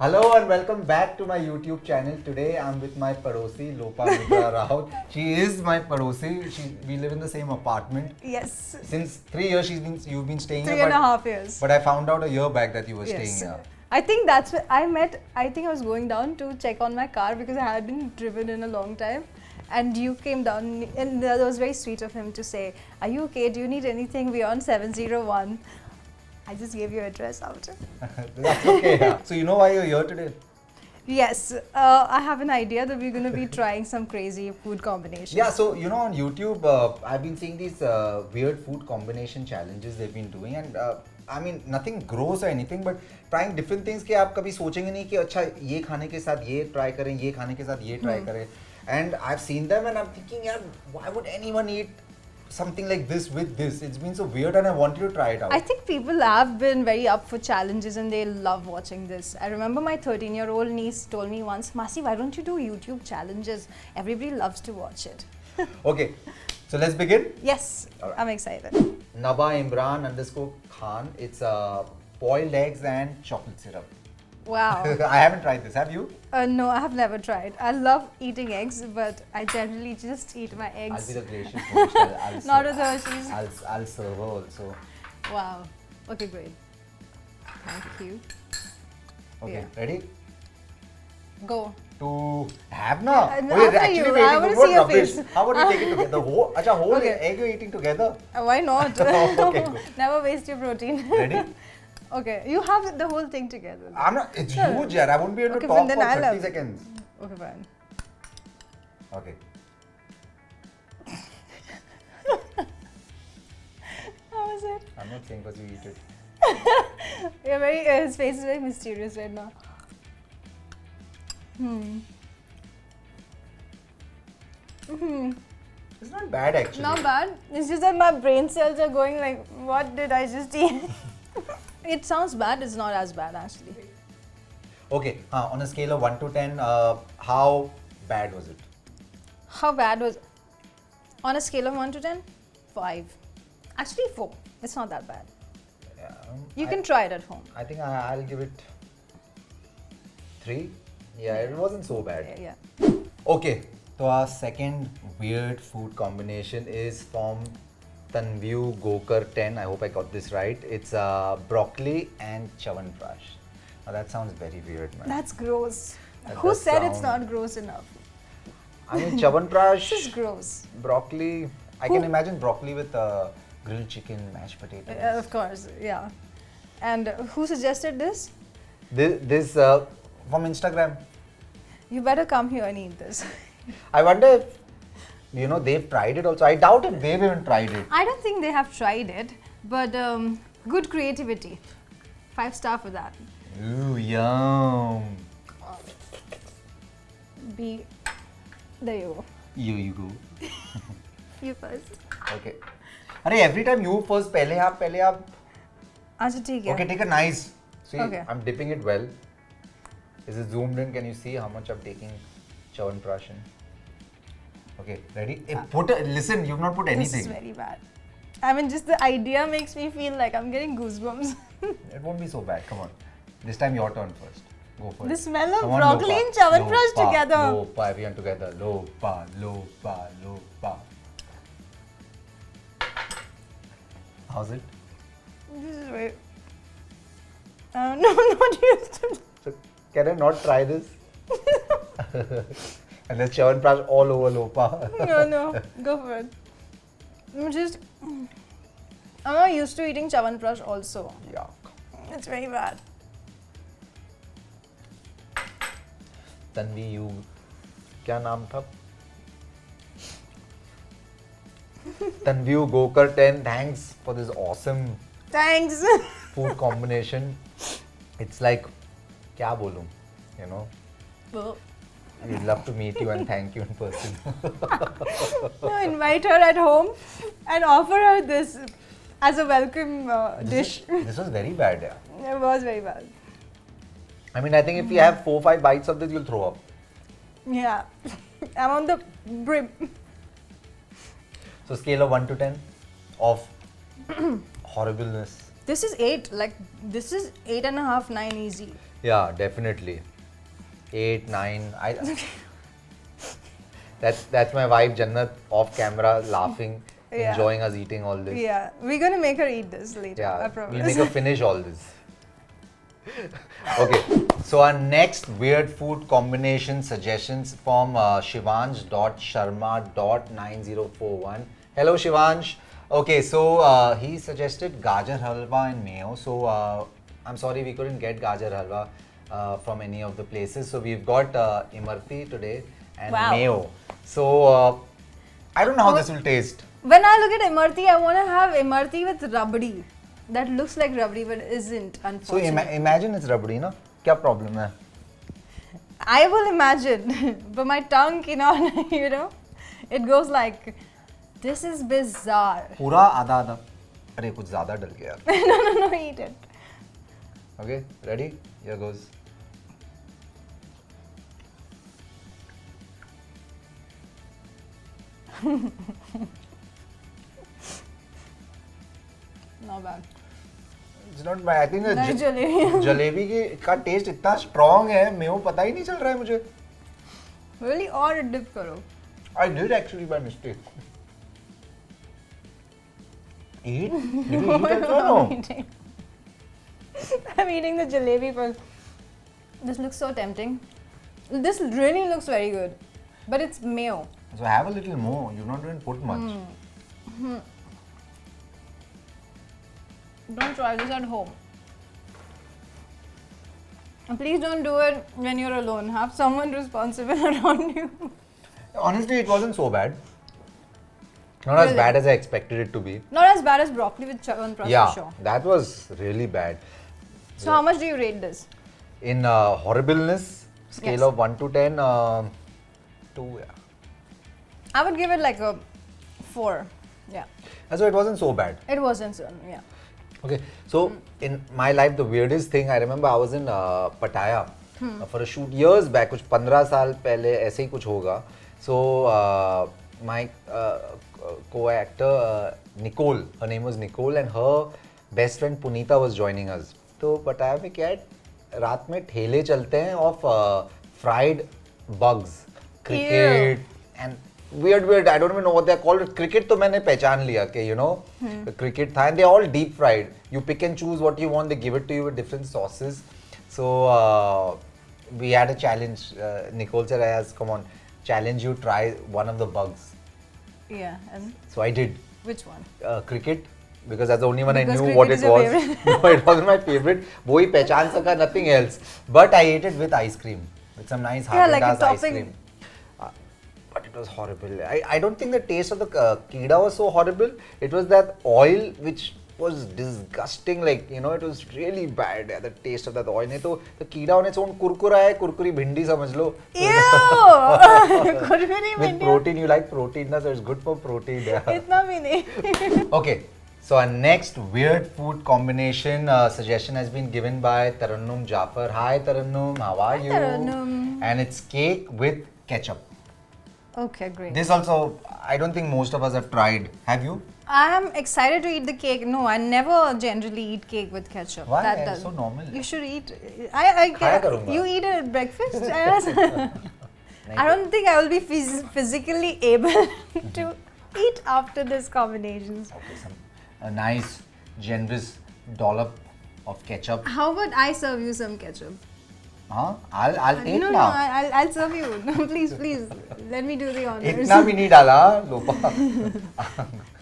Hello and welcome back to my YouTube channel. Today I'm with my padosi Lopa Mitra Raut. She is my padosi. We live in the same apartment. Yes. Since 3 years you've been staying Three here. and a half years. But I found out a year back that you were staying Yes. here. I think that's where I met. I think I was going down to check on my car because I hadn't driven in a long time. And you came down, and that was very sweet of him to say, "Are you okay? Do you need anything? We're on 701." I just gave your address out. That's okay. Yeah. So you know why you're here today? Yes, I have an idea that we're going to be trying some crazy food combinations. Yeah, so you know on YouTube, I've been seeing these weird food combination challenges they've been doing, and I mean nothing gross or anything, but trying different things कि आप कभी सोचेंगे नहीं कि अच्छा ये खाने के साथ ये try करें, ये खाने के साथ ये try करें, and I've seen them and I'm thinking यार why would anyone eat something like this with this? It's been so weird and I wanted to try it out. I think people have been very up for challenges and they love watching this. I remember my 13-year-old niece told me once, Masi, why don't you do YouTube challenges? Everybody loves to watch it. Okay, so let's begin. Yes, Alright. I'm excited. Naba Imran _ Khan. It's boiled eggs and chocolate syrup. Wow. I haven't tried this. Have you? No, I have never tried. I love eating eggs, but I generally just eat my eggs. I'll be the gracious host. I'll Not serve- with Hershey's. I'll serve her also. Wow. Okay, great. Thank you. Okay, Yeah. ready? Go. To have na? After you. waiting. I wanna What see your rubbish. face. How about we take it together? The whole, acha, whole Okay. egg you're eating together. Why not? Okay, good. Never waste your protein. Ready? Okay, you have the whole thing together. I'm not. It's Sure. huge, yaar. I won't be able Okay, to talk then for I'll 30 have- seconds. Okay, fine. Okay. How was it? I'm not saying because you eat it. You're very. His face is very mysterious right now. It's not bad actually. Not bad. It's just that my brain cells are going like, what did I just eat? It sounds bad. It's not as bad actually. Okay. On a scale of 1 to 10, how bad was it? How bad was? On a scale of 1 to 10, 5. Actually 4. It's not that bad. You can try it at home. I think I'll give it 3. Yeah, it wasn't so bad. Yeah. Okay, so our second weird food combination is from Tanview Gokar 10. I hope I got this right. It's broccoli and chawanprash. Now that sounds very weird, man. That's gross. That Who does said it's sound- not gross enough? I mean, chawanprash, This is gross. broccoli. I Who- can imagine broccoli with grilled chicken, mashed potatoes. Of course, yeah. And who suggested this? This from Instagram. You better come here and eat this. I wonder if they've tried it also. I doubt if they've even tried it. I don't think they have tried it, but good creativity. 5-star for that. Ooh, yum. There you go. You go. You first. Okay. Arey, every time you first, पहले आप. अच्छा ठीक है. Okay, take a nice. See, Okay. I'm dipping it well. Is it zoomed in? Can you see how much I'm taking chawanprash in? Okay, ready? Listen, you've not put This anything. is very bad. I mean, just the idea makes me feel like I'm getting goosebumps. It won't be so bad. Come on. This time your turn first. Go for it. The smell of Come on, broccoli Lopa. and chawanprash Lopa, together. Lopa, everyone together. Lopa, Lopa, Lopa. How's it? This is very. No, I'm not used to. So, can I not try this? And there's chawanprash all over Lopa. No, go for it. I'm not used to eating chawanprash also. Yuck. It's very bad. Tanvi, you. क्या नाम था? Tanview Gokar 10. Thanks for this awesome Thanks. food combination. It's like, क्या बोलूं? Well, We'd love to meet you and thank you in person. no, invite her at home and offer her this as a welcome dish. This was very bad. Yeah. It was very bad. I mean, I think if you have 4-5 bites of this, you'll throw up. Yeah. I'm on the brim. So scale of 1 to 10 of horribleness. This is 8. Like, this is 8.5, 9 easy. Yeah, definitely. 8, 9. That's my wife Jannat off camera laughing, Yeah. enjoying us eating all this. Yeah, we're gonna make her eat this later. I Yeah, promise. we'll make her finish all this. Okay, so our next weird food combination suggestions from shivansh.sharma.9041. Hello, Shivansh. Okay, so he suggested gajar halwa and mayo. So I'm sorry we couldn't get gajar halwa from any of the places. So we've got Imarti today and Wow. mayo. So I don't know how this will taste. When I look at Imarti, I want to have Imarti with rabdi. That looks like rabdi but isn't, So unfortunately. imagine it's rabdi, na? क्या problem है? I will imagine, but my tongue cannot, you know, it goes like, this is bizarre. पूरा आधा आधा. अरे कुछ ज़्यादा डल गया यार. No, eat it. Okay, ready? Here goes. Not bad. It's not bad. I think the नहीं जलेबी. जलेबी की का टेस्ट इतना स्ट्रॉन्ग है, मेरे पता ही नहीं चल रहा है मुझे. Really, और dip करो. I did actually by mistake. Eat? Did you eat also? I'm No. eating. I'm eating the jalebi first. This looks so tempting. This really looks very good, but it's mayo. So have a little more. You've not even put much. Don't try this at home. And please don't do it when you're alone. Have someone responsible around you. Honestly, it wasn't so bad. Not as Really? bad as I expected it to be. Not as bad as broccoli with chawanprash Yeah, for sure. that was really bad. So how much do you rate this? In horribleness, scale Yes. of 1 to 10, 2. Yeah. I would give it like a 4. Yeah, So it wasn't so bad. it wasn't so. Yeah. Okay, so in my life, the weirdest thing, I remember I was in Pattaya for a shoot years back, कुछ 15 साल पहले ऐसे ही कुछ होगा. So my co-actor Nicole, her name was Nicole, and her best friend Punita was joining us. तो पटाया में क्या है, रात में ठेले चलते हैं of fried bugs, cricket and weird. I don't even know what they're called. Cricket तो मैंने पहचान लिया कि you know cricket था, and they're all deep fried. You pick and choose what you want. They give it to you with different sauces. So we had a challenge. Nicole said, "Ayaz, come on, challenge you. Try one of the bugs." Yeah, and So I did. which one? Cricket, because that's the only one Because I knew what cricket it is your was. favorite. No, it wasn't my favorite. वो ही पहचान सका, nothing else. But I ate it with ice cream, with some nice Yeah, like a Haagen-Dazs ice topping. cream. But it was horrible. I don't think the taste of the keeda was so horrible. It was that oil which was disgusting. Like, you know, it was really bad. The taste of that oil. नहीं तो the keeda on its own कुरकुरा है, कुरकुरी भिंडी समझ लो. Ew! Kurkure With भिंडी. protein, you like protein, na? So it's good for protein. Yeah. इतना भी नहीं. Okay, so our next weird food combination suggestion has been given by Tarannum Jafar. Hi Tarannum, how are you? Tarannum. And it's cake with ketchup. Okay, great. This also, I don't think most of us have tried. Have you? I am excited to eat the cake. No, I never generally eat cake with ketchup. Why? That It's does- so normal. You should eat. I खाया करूँगा. You eat it at breakfast? I don't think I will be physically able to eat after this combinations. Okay, a nice, generous dollop of ketchup. How about I serve you some ketchup? Huh? I'll take no, now. I'll serve you. No, please, let me do the honors. इतना भी नहीं डाला लोपा.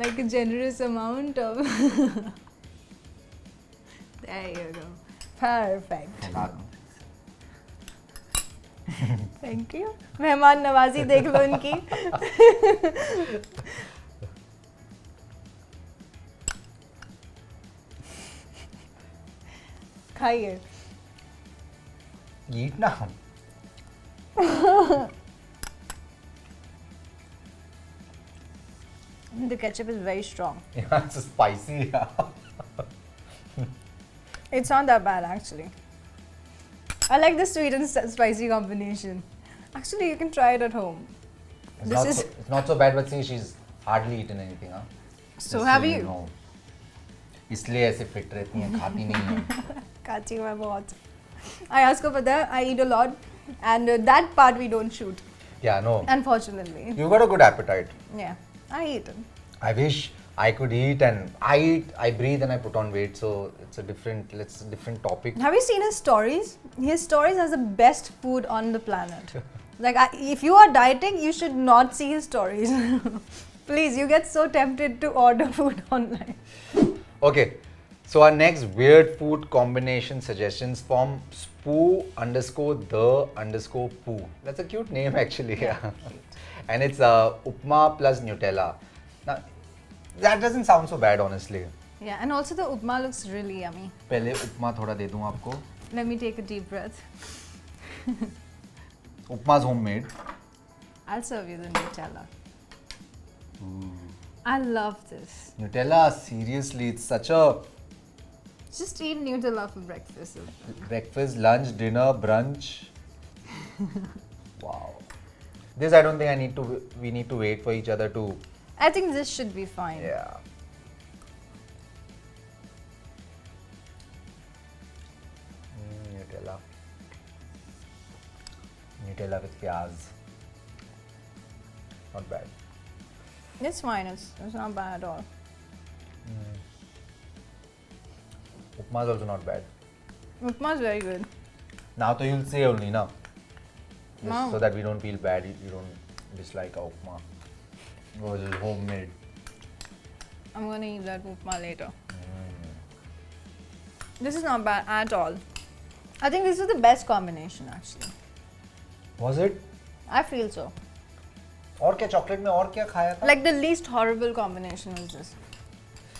Like a generous amount of. There you go. Perfect. Thank you. मेहमान नवाजी देख लो इनकी. खाइए. Eat now. The ketchup is very strong. Yeah, it's spicy. It's not that bad actually. I like the sweet and spicy combination. Actually, you can try it at home. It's not so bad, but see, she's hardly eaten anything, huh? So Just have so you? know. इसलिए ऐसे fit रहती हैं, खाती नहीं हैं. खाती हूँ मैं बहुत. I ask for that. I eat a lot, and that part we don't shoot, Yeah, no. unfortunately. You got a good appetite. Yeah, I eat. I wish I could eat, and I eat, I breathe, and I put on weight. So it's a different topic. Have you seen his stories? His stories has the best food on the planet. Like, if you are dieting, you should not see his stories. Please, you get so tempted to order food online. Okay, so our next weird food combination suggestions from spoo_the_poo. That's a cute name actually. Yeah. And it's upma plus Nutella. Now, that doesn't sound so bad honestly. Yeah, and also the upma looks really yummy. पहले उपमा थोड़ा दे दूँ आपको. Let me take a deep breath. Upma's homemade. I'll serve you the Nutella. I love this. Nutella, seriously, it's such a Just eat Nutella for breakfast. breakfast, lunch, dinner, brunch. Wow. This I don't think we need to wait for each other to. I think this should be fine. Yeah. Nutella. Nutella with pyaz. Not bad. It's fine. It's not bad at all. Upma is also not bad. Upma is very good. Now so you'll say only na. Just No. so that we don't feel bad. You don't dislike our upma. Oh, this is homemade. I'm gonna eat that upma later. This is not bad at all. I think this is the best combination actually. Was it? I feel so. और क्या chocolate में और क्या खाया था? Like the least horrible combination was this.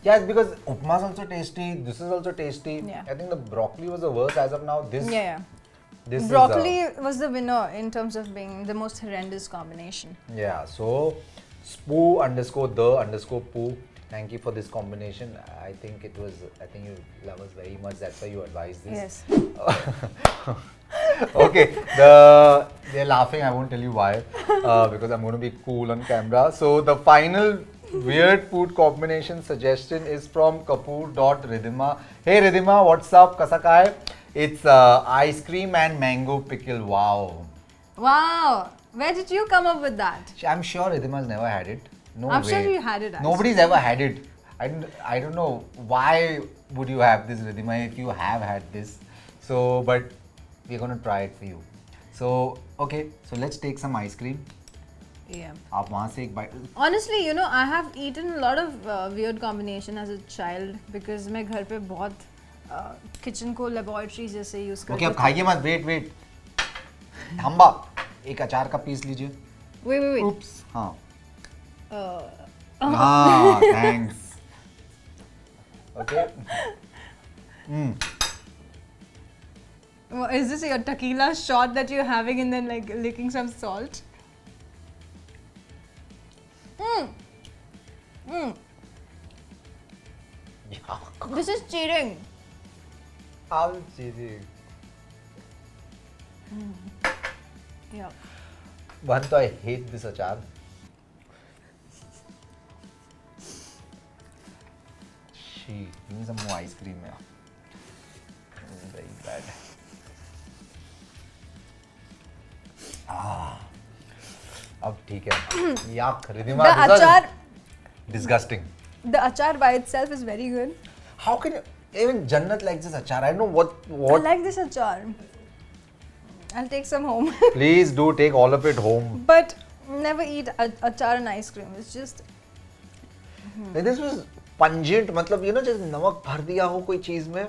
Yeah, it's because upma is also tasty. This is also tasty. Yeah. I think the broccoli was the worst as of now. This. Yeah. This Broccoli is. was the winner in terms of being the most horrendous combination. Yeah. So, spoo_the_poo. Thank you for this combination. I think it was. I think you love us very much. That's why you advised this. Yes. Okay. They're laughing. I won't tell you why. Because I'm going to be cool on camera. So the final weird food combination suggestion is from Kapoor.Ridhima. Hey Ridhima, what's up? Kasa ka hai? It's ice cream and mango pickle. Wow. Wow. Where did you come up with that? I'm sure Ridhima's never had it. No I'm way. sure you had it. Actually. Nobody's ever had it. I don't know why would you have this, Ridhima, if you have had this. So, but we're gonna try it for you. So, okay. So let's take some ice cream. Yeah. आप वहाँ से एक bite. Honestly, you know, I have eaten a lot of weird combination as a child because मैं घर पे बहुत kitchen को laboratory जैसे use करती Okay, अब खाइए मत. Wait. थांबा. एक अचार का पीस लीजिए. Wait. Oops. हाँ. हाँ. Thanks. Okay. Is this your tequila shot that you're having and then like licking some salt? Yeah. This is cheating. How cheating? Yeah. One, I hate this achar. She, give me some more ice cream, yeah. This is very bad. अब ठीक है. Yuck, Ridhima, The this was achar, disgusting. the achar by itself is very good. How can you, even Jannat likes this achar? I don't know what. I like this achar. I'll take some home. Please do take all of it home. But never eat achar and ice cream. It's just. This was pungent, मतलब you know जैसे नमक भर दिया हो कोई चीज में.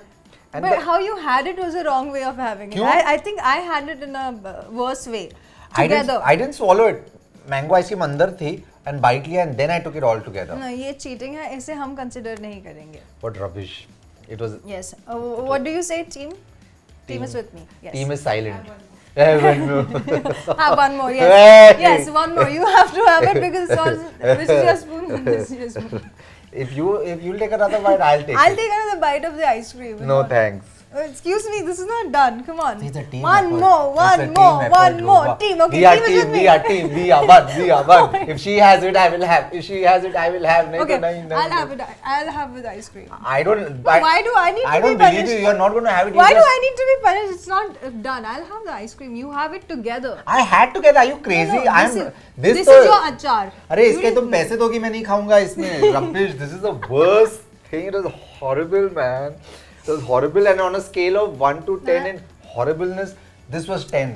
And But how you had it was a wrong way of having it. क्यों? I think I had it in a worse way. I Together. didn't swallow it. Mango ice cream अंदर थी and bite लिया and then I took it all together. No, ये cheating है. इसे हम consider नहीं करेंगे. What rubbish. It was. Yes. What do you say, team? Team is with me. Yes. Team is silent. Have one more. Yes. Hey. Yes, one more. You have to have it because it's all. This is your spoon. This is your spoon. If you'll take another bite, I'll take I'll it. take another bite of the ice cream. No thanks. Excuse me, this is not done. Come on. It's a team One effort. more, It's a one team more, effort, one more. Loba. Team. Okay, We are team is team. with me. We are team. We are one. We are one. If she has it, I will have. If she has it, I will have. Okay, Nahin, I'll have it. I'll have with ice cream. I don't. Why do I need I to be don't believe punished? you. You're not going to have it. Why You do just- I need to be punished? It's not done. I'll have the ice cream. You have it together. I had to get. Are you crazy? No, I'm. this is तो- your achar. अरे You इसके didn't तुम make- पैसे दोगी मैं नहीं खाऊंगा इसमें रंपिश this is the worst thing. It was horrible, man. It was horrible, and on a scale of 1 to 10 in horribleness, this was 10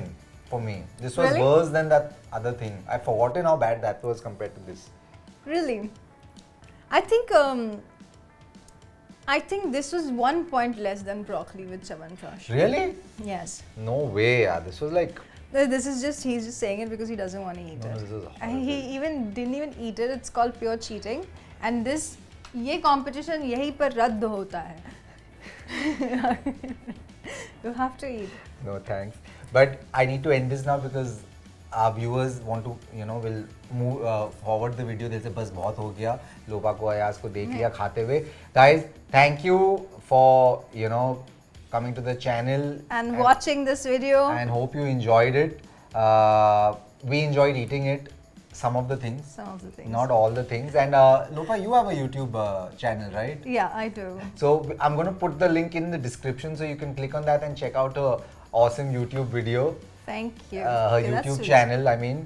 for me. This was Really? worse than that other thing. I've forgotten how bad that was compared to this. Really? I think this was 1 point less than broccoli with Chyawanprash. Really? Yes. No way, yeah. This was like This is just, he's just saying it because he doesn't want to eat No, it. this is And horrible. he even didn't even eat it. It's called pure cheating. And this, ये competition यहीं पर रद्द होता है. You have to eat. no thanks. But I need to end this now because our viewers want to, will move forward the video. जैसे बस बहुत हो गया. लोबा को अयाज को देख लिया खाते हुए. Guys, thank you for coming to the channel And watching this video. and hope you enjoyed it. We enjoyed eating it. Some of the things. Some of the things. Not all the things. And Lopa, you have a YouTube channel, right? Yeah, I do. So I'm going to put the link in the description so you can click on that and check out her awesome YouTube video. Thank you. Her Okay, that's YouTube sweet. channel, I mean.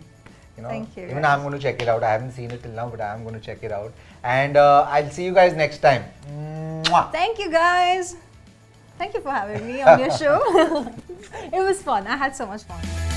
Thank you, Even guys. I'm going to check it out. I haven't seen it till now, but I'm going to check it out. And I'll see you guys next time. Mwah. Thank you, guys. Thank you for having me on your show. It was fun. I had so much fun.